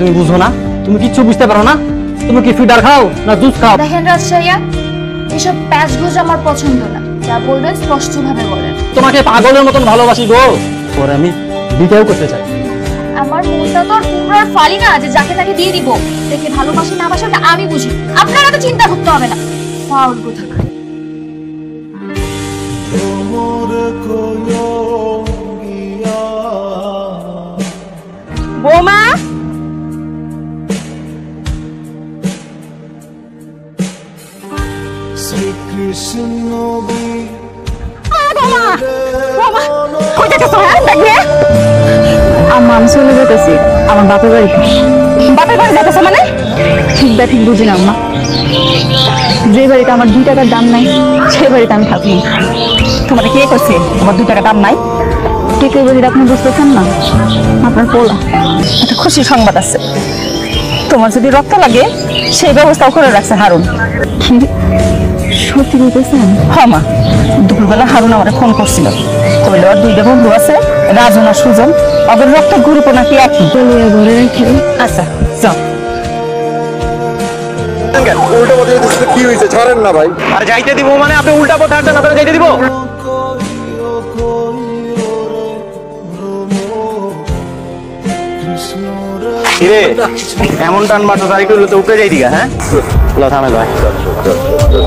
তুমি বুঝো না? তুমি কিচ্ছু বুঝতে পারো না? তুমি কি ফিডার খাও না জুস খাও? দেখেন রাজশাহীয়া, এসব প্যাচগোজ আমার পছন্দ না। যা বলবেন স্পষ্টভাবে বলেন। তোমাকে পাগলের মতন ভালোবাসি গো। পরে আমি বিয়েও করতে চাই। আমার মনটা তো আর কুমড়ার ফালি না যে যাকে তাকে দিয়ে দিব। দেখে ভালোবাসি না বাসা আমি বুঝি, আপনারা তো চিন্তা করতে হবে না। ফাউল কোথাকার। বৌমা, আমি চলে যেতেছি আমার বাপের বাড়িতে। বাপের বাড়ি যেতেছে মানে? ঠিক বা ঠিক বুঝি না আম্মা। যে বাড়িতে আমার 2 টাকার দাম নাই সেই বাড়িতে আমি থাকি। তোমার কে করছে আমার 2 টাকার দাম নাই? কে বাড়িতে আপনি বুঝতেছেন না? আপনার পোলা। একটা খুশির সংবাদ আছে, তোমার যদি রক্ত লাগে সেই ব্যবস্থাও করে রাখছে হারুন। সত্যি বলতেছেন? হ্যাঁ মা, দুপুরবেলা হারুন আমার ফোন করছিল, কইলো আর 2টা বন্ধু আছে, রাজন আর সুজন, ওদের রক্তের গ্রুপ নাকি একই। ঘরে রেখে আচ্ছা যাও। উল্টা পথে কি হয়েছে? ছাড়েন না ভাই। আর যাইতে দিব মানে আপনি উল্টা পথে হাঁটছেন, আপনারা যাইতে দিব? কিরে এমন টান মারতো তার একটু তো উপরে যাই দিগা। হ্যাঁ লো থামে ভাই।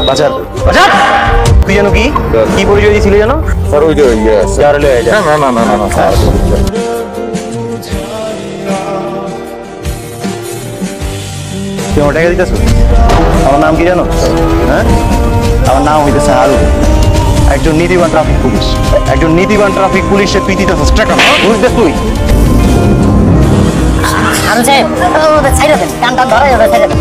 বাজার বাজার তুই জানো কি কি পরিচয় দিয়েছিল জানো? স্যার ওই যে যার লয়ে যা। না না না না না স্যার। তুই আমার টাকা দিতেছ? আমার নাম কি জানো? হ্যাঁ আমার নাম হইতেছে হারুন, একজন নীতিবান ট্রাফিক পুলিশ। একজন নীতিবান ট্রাফিক পুলিশের পিতিতে টাকা বুঝতে তুই? হারুন সাহেব, ছাইড়া দেন, কান টান ধরা যাবে, ছাইড়া দেন।